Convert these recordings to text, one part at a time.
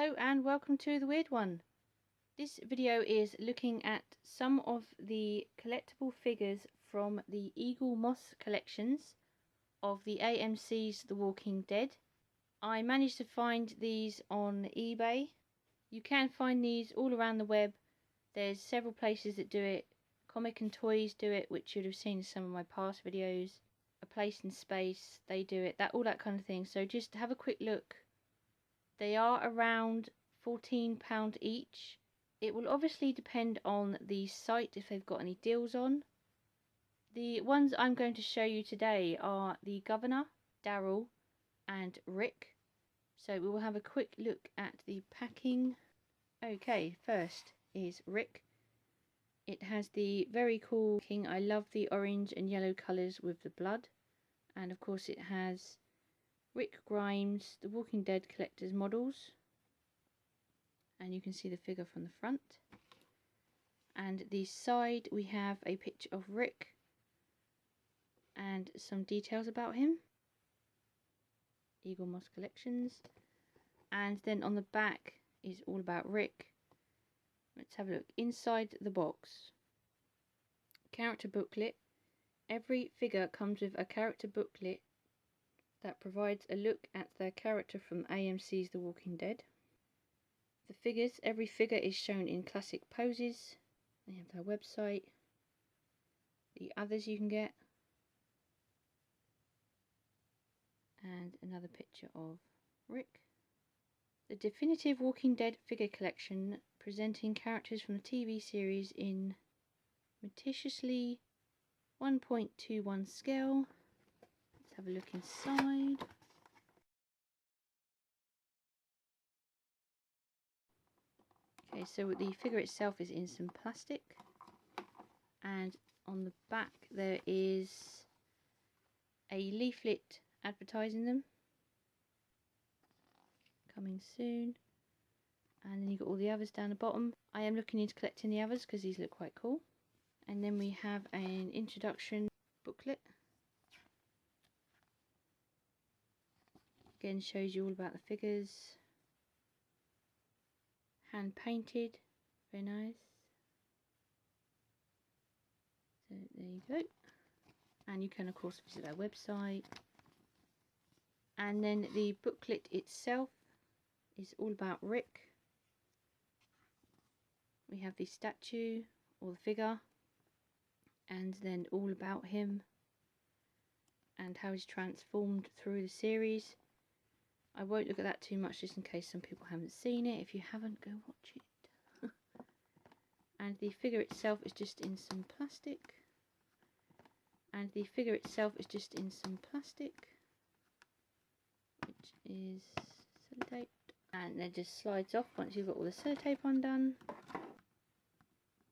Hello and welcome to The Weird One. This video is looking at some of the collectible figures from the Eagle Moss collections of the AMC's The Walking Dead. I managed to find these on eBay. You can find these all around the web. There's several places that do it. Comic and Toys do it, which you'd have seen in some of my past videos. A Place in Space, they do it, all that kind of thing. So just have a quick look. They are around £14 each. It will obviously depend on the site if they've got any deals on. The ones I'm going to show you today are the Governor, Daryl and Rick. So we will have a quick look at the packing. Okay, first is Rick. It has the very cool king. I love the orange and yellow colours with the blood. And of course it has Rick Grimes, The Walking Dead collector's models, and you can see the figure from the front. And the side we have a picture of Rick and some details about him. Eagle Moss Collections. And then on the back is all about Rick. Let's have a look inside the box. Character booklet. Every figure comes with a character booklet that provides a look at their character from AMC's The Walking Dead. The figures, every figure is shown in classic poses. They have their website. The others you can get. And another picture of Rick. The definitive Walking Dead figure collection, presenting characters from the TV series in meticulously 1.21 scale. Let's have a look inside. Okay, so the figure itself is in some plastic, and on the back there is a leaflet advertising them. Coming soon. And then you've got all the others down the bottom. I am looking into collecting the others because these look quite cool. And then we have an introduction booklet. Again, shows you all about the figures. Hand painted, very nice. So there you go. And you can of course visit their website. And then the booklet itself is all about Rick. We have the statue or the figure, and then all about him and how he's transformed through the series. I won't look at that too much just in case some people haven't seen it. If you haven't, go watch it. And the figure itself is just in some plastic. And the figure itself is just in some plastic, which is sellotaped. And then just slides off once you've got all the sellotape undone.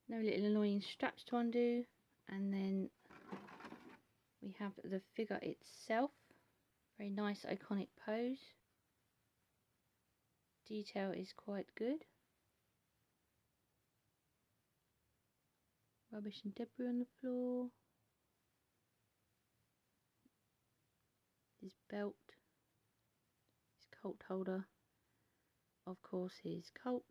No little annoying straps to undo. And then we have the figure itself. Very nice iconic pose. Detail is quite good. Rubbish and debris on the floor. His belt. His coat holder. Of course his coat.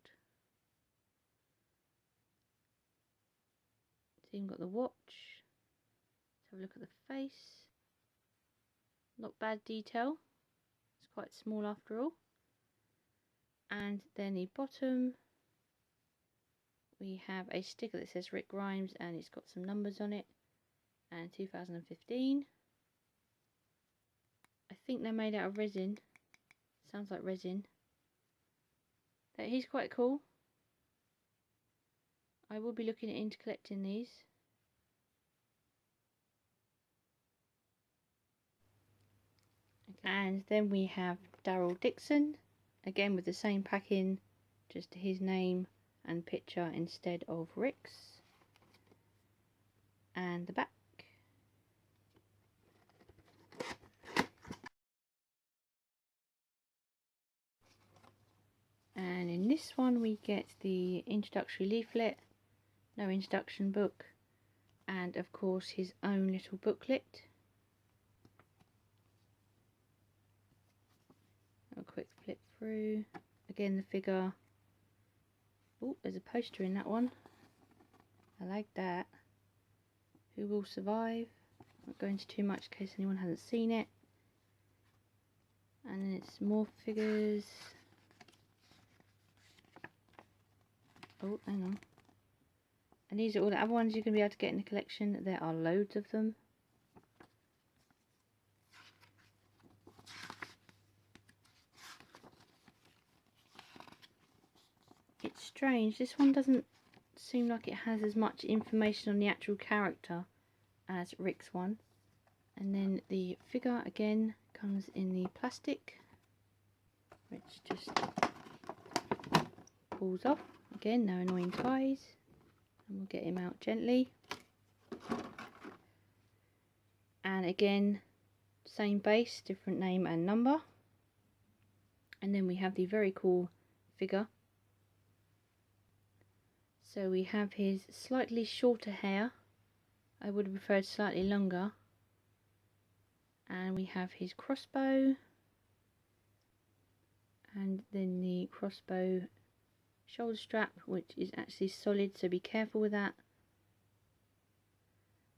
So you've got the watch. Let's have a look at the face. Not bad detail. It's quite small after all. And then the bottom, we have a sticker that says Rick Grimes, and it's got some numbers on it, and 2015. I think they're made out of resin. Sounds like resin. But he's quite cool. I will be looking into collecting these. Okay. And then we have Daryl Dixon. Again with the same packing, just his name and picture instead of Rick's. And the back. And in this one we get the introductory leaflet, no introduction book, and of course his own little booklet. A quick flip through. Again, the figure. Oh, there's a poster in that one. I like that. Who will survive? Not go into too much in case anyone hasn't seen it. And then it's more figures. Oh, hang on. And these are all the other ones you're going to be able to get in the collection. There are loads of them. It's strange. This one doesn't seem like it has as much information on the actual character as Rick's one. And then the figure again comes in the plastic, which just pulls off. Again, no annoying ties. And we'll get him out gently. And again, same base, different name and number. And then we have the very cool figure. So we have his slightly shorter hair. I would have preferred slightly longer. And we have his crossbow. And then the crossbow shoulder strap, which is actually solid, so be careful with that.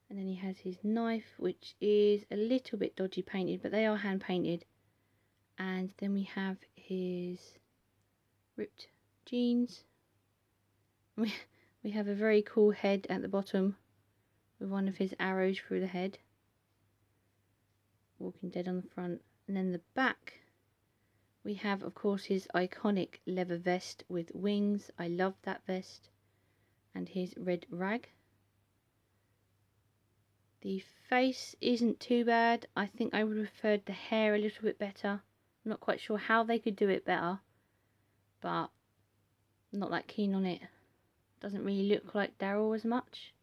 And then he has his knife, which is a little bit dodgy painted, but they are hand painted. And then we have his ripped jeans. We have a very cool head at the bottom with one of his arrows through the head. Walking Dead on the front. And then the back, we have, of course, his iconic leather vest with wings. I love that vest. And his red rag. The face isn't too bad. I think I would have preferred the hair a little bit better. I'm not quite sure how they could do it better, but I'm not that keen on it. Doesn't really look like Daryl as much.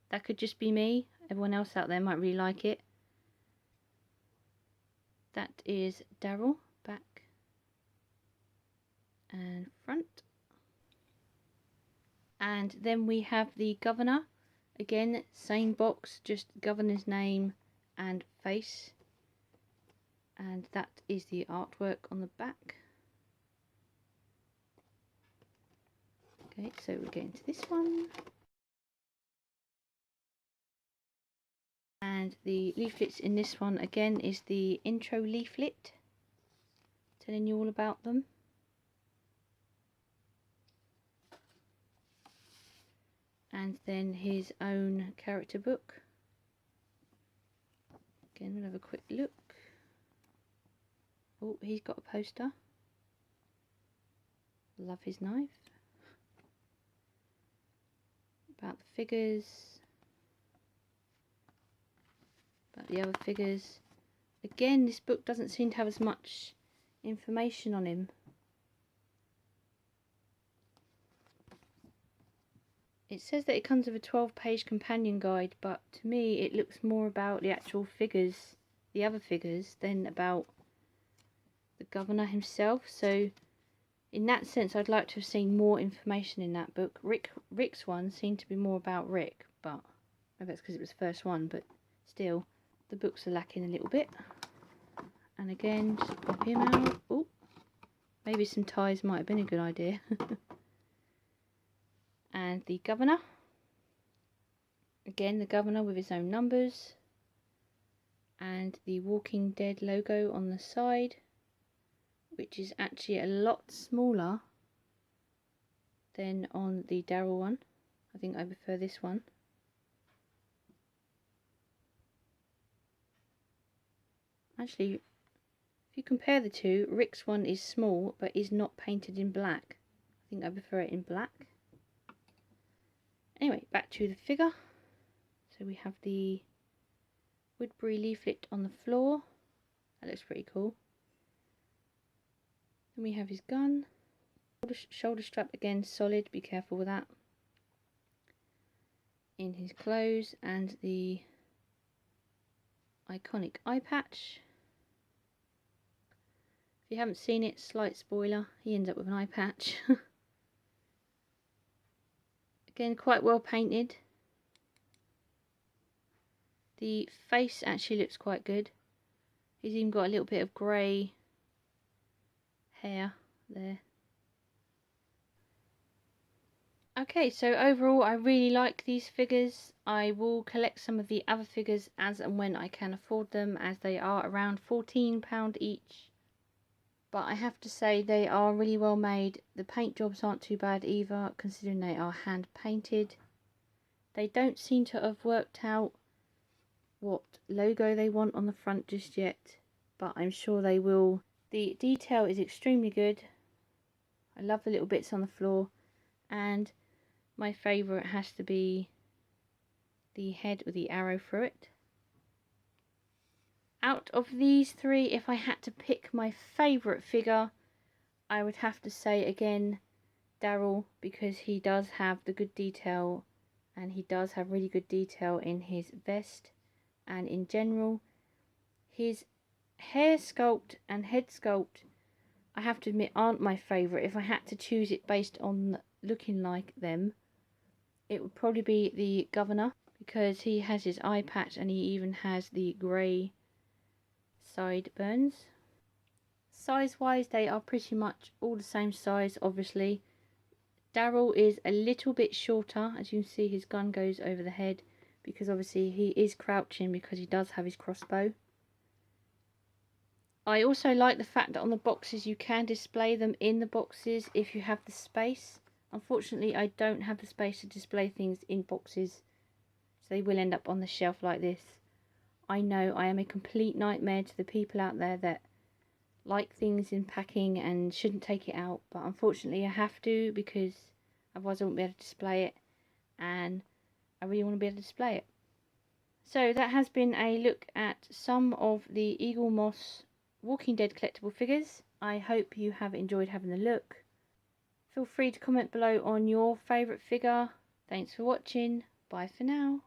That could just be me. Everyone else out there might really like it. That is Daryl, back and front. And then we have the Governor. Again, same box, just Governor's name and face. And that is the artwork on the back. Okay, so we get into this one. And the leaflets in this one again is the intro leaflet, telling you all about them. And then his own character book. Again, we'll have a quick look. Oh, he's got a poster. Love his knife. About the figures. About the other figures. Again, this book doesn't seem to have as much information on him. It says that it comes with a 12-page companion guide, but to me it looks more about the actual figures, the other figures, than about the Governor himself. So in that sense, I'd like to have seen more information in that book. Rick's one seemed to be more about Rick, but maybe that's because it was the first one, but still, the books are lacking a little bit. And again, just pop him out. Oh, maybe some ties might have been a good idea. And the Governor. Again, the Governor with his own numbers. And the Walking Dead logo on the side, which is actually a lot smaller than on the Daryl one. I think I prefer this one. Actually, if you compare the two, Rick's one is small but is not painted in black. I think I prefer it in black. Anyway, back to the figure. So we have the Woodbury leaflet on the floor. That looks pretty cool. Then we have his gun. Shoulder strap again, solid, be careful with that. In his clothes, and the iconic eye patch. If you haven't seen it, slight spoiler, he ends up with an eye patch. Again, quite well painted. The face actually looks quite good. He's even got a little bit of grey hair there. Okay, so overall I really like these figures. I will collect some of the other figures as and when I can afford them, as they are around £14 each. But I have to say they are really well made. The paint jobs aren't too bad either, considering they are hand painted. They don't seem to have worked out what logo they want on the front just yet, but I'm sure they will. The detail is extremely good. I love the little bits on the floor, and my favourite has to be the head with the arrow through it. Out of these three, if I had to pick my favourite figure, I would have to say again Daryl, because he does have the good detail, and he does have really good detail in his vest, and in general his hair sculpt and head sculpt, I have to admit, aren't my favourite. If I had to choose it based on looking like them, it would probably be the Governor, because he has his eye patch and he even has the grey sideburns. Size wise they are pretty much all the same size. Obviously Daryl is a little bit shorter, as you can see his gun goes over the head, because obviously he is crouching because he does have his crossbow. I also like the fact that on the boxes you can display them in the boxes if you have the space. Unfortunately I don't have the space to display things in boxes, so they will end up on the shelf like this. I know I am a complete nightmare to the people out there that like things in packing and shouldn't take it out, but unfortunately I have to, because otherwise I won't be able to display it, and I really want to be able to display it. So that has been a look at some of the Eagle Moss Walking Dead collectible figures. I hope you have enjoyed having a look. Feel free to comment below on your favourite figure. Thanks for watching. Bye for now.